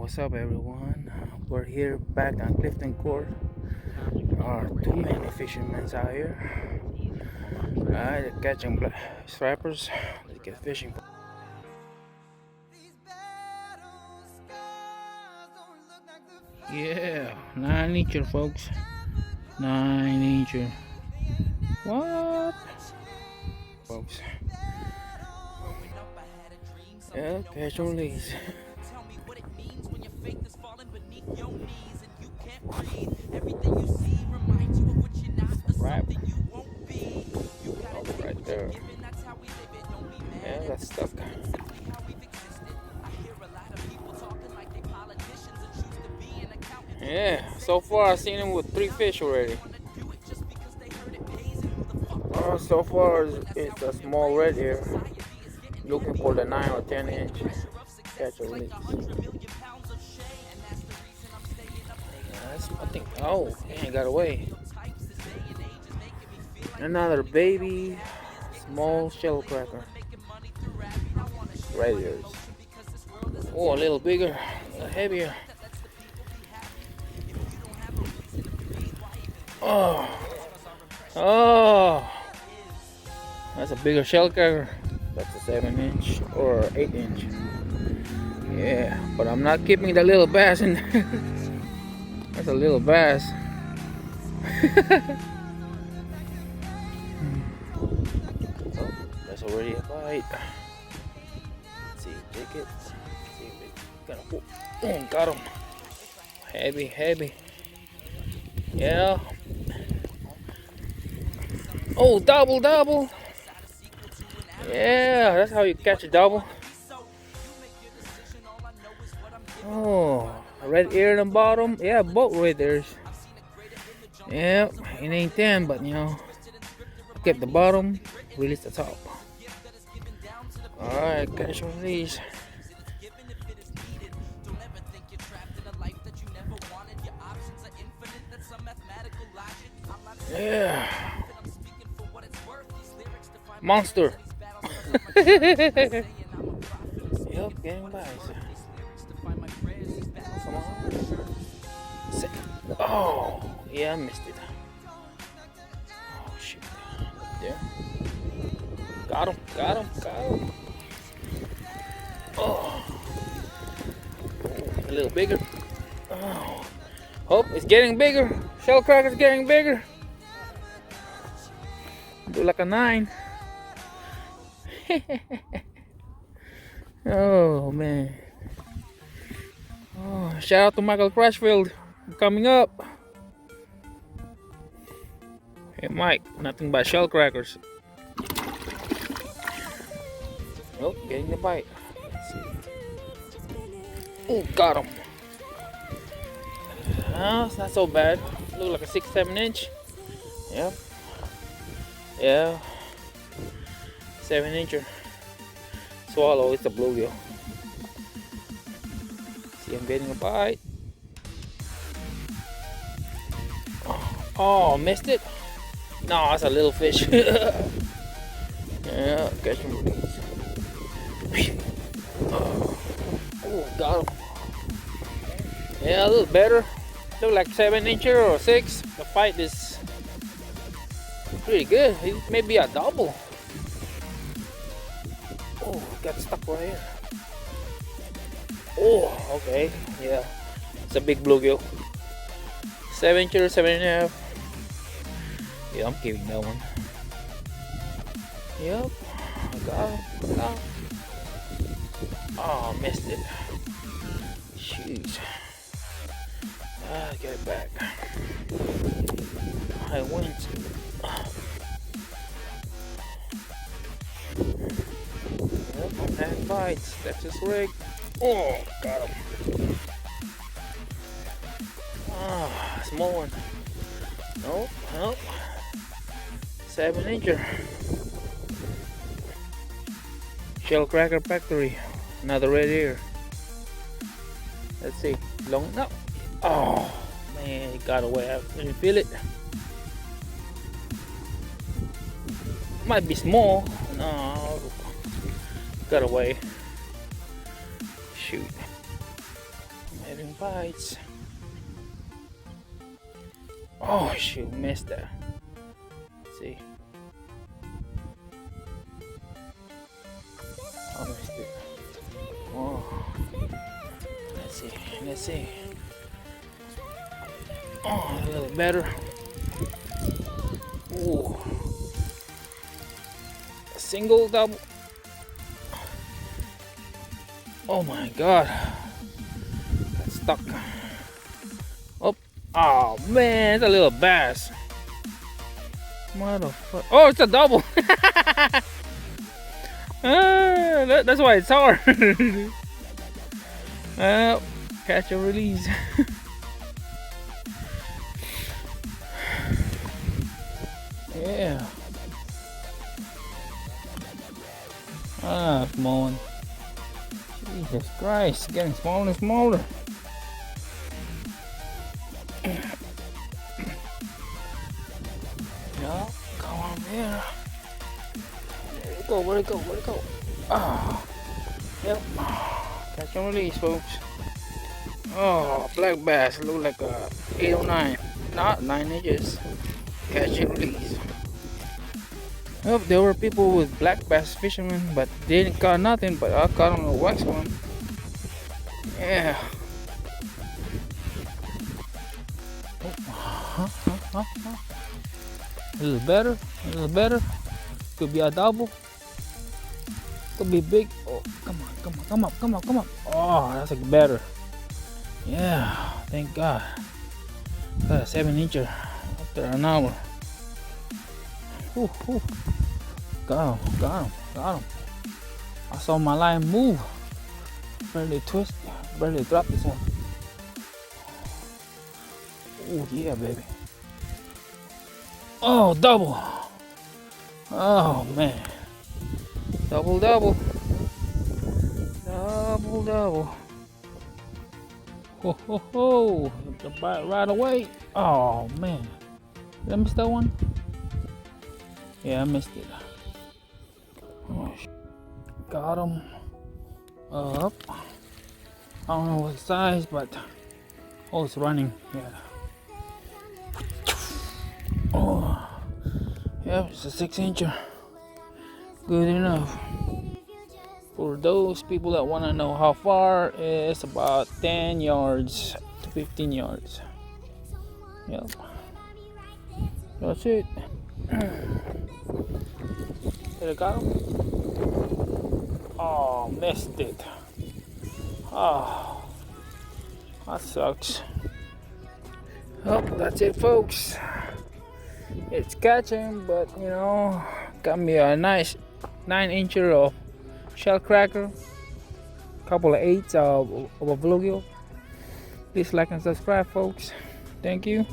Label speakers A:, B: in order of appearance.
A: what's up everyone? We're here back on Clifton Court. There are too many fishermen out here. Alright, they're catching black strappers. They get fishing. Yeah, 9-incher folks. 9-incher. What? Folks. Yeah, catch and release. Right. Oh, right there. Yeah, that's stuck. Yeah, so far I've seen him with 3 fish already. So far it's a small red here. Looking for the 9 or 10-inch catch and release. I think, oh, man, got away. Another baby, small shellcracker. Right here. Oh, a little bigger, a little heavier. Oh, that's a bigger shellcracker. That's a 7-inch or 8-inch. Yeah, but I'm not keeping the little bass in there. That's a little bass. Oh, that's already a bite. Let's see, take it. See if it gonna pull. Oh, got him. Heavy, heavy. Yeah. Oh, double, double. Yeah, that's how you catch a double. Oh, red ear in the bottom. Yeah, both red ears. Yeah, it ain't 10, but you know, kept the bottom, release the top. Alright, catch one of these. Yeah. Monster. Yep, getting bites. Come on. Oh, yeah, I missed it. Oh, shoot. Yeah. Got him, got him, got him. Oh. A little bigger. Oh. Oh, it's getting bigger. Shellcracker's getting bigger. Do like a 9. Oh man. Oh, shout out to Michael Crashfield coming up. Hey Mike, nothing but shellcrackers. Oh, getting the bite. Let's see. Oh, got him. Oh, it's not so bad. Look like a 6-7-inch. Yep. Yeah. 7-incher. Swallow, it's a bluegill. See, I'm getting a bite. Oh, missed it. No, it's a little fish. Yeah, catch him. Oh, got him. Yeah, a little better. Look like 7-incher or 6. The fight is pretty good. It may be a double. Oh, got stuck right here. Oh, okay. Yeah, it's a big bluegill. 7-incher, 7.5. Yeah, I'm keeping that one. Yep, I got him. Got him. Oh, missed it. Jeez. Get it back. I went. Yep, and bites. That's his rig. Oh, got him. Ah, small one. Nope, nope. 7-incher. Shellcracker factory. Another red ear. Let's see. Long. No. Oh man, it got away. I didn't feel it. Might be small. No, got away. Shoot. Getting bites. Oh shoot, missed that. Let's see. I missed it. Oh. Let's see. Oh, a little better. Ooh. A single, double. Oh my god. Got stuck. Oh man, it's a little bass. Motherfucker. Oh, it's a double. That's why it's hard. Catch and release. Yeah. Small one. Jesus Christ, getting smaller and smaller. Yeah, come on there. Where'd it go? Oh, yep. Catch and release, folks. Oh, black bass. Look like a 8 or 9. Not 9 inches. Catch and release. Yep, there were people with black bass fishermen, but they didn't catch nothing. But I caught on a wax one. Yeah. A little better. Could be a double. Could be big. Oh, come on. Oh, that's like better. Yeah, thank God. Got a 7-incher after an hour. Ooh. Got him. I saw my line move. Barely drop this one. Oh yeah, baby. Oh, double. Oh man. Double. Ho. The bite right away. Oh man. Did I miss that one? Yeah, I missed it. Oh, got him. Up. I don't know what size, but oh, it's running. Yeah. Oh, yeah, it's a 6-incher. Good enough. For those people that want to know how far, it's about 10 yards to 15 yards. Yep. That's it. Did I got him? Oh, missed it. Oh, that sucks. Oh, that's it, folks. It's catching, but you know, got me a nice 9-incher of Shellcracker, couple of 8s of a bluegill. Please like and subscribe, folks. Thank you.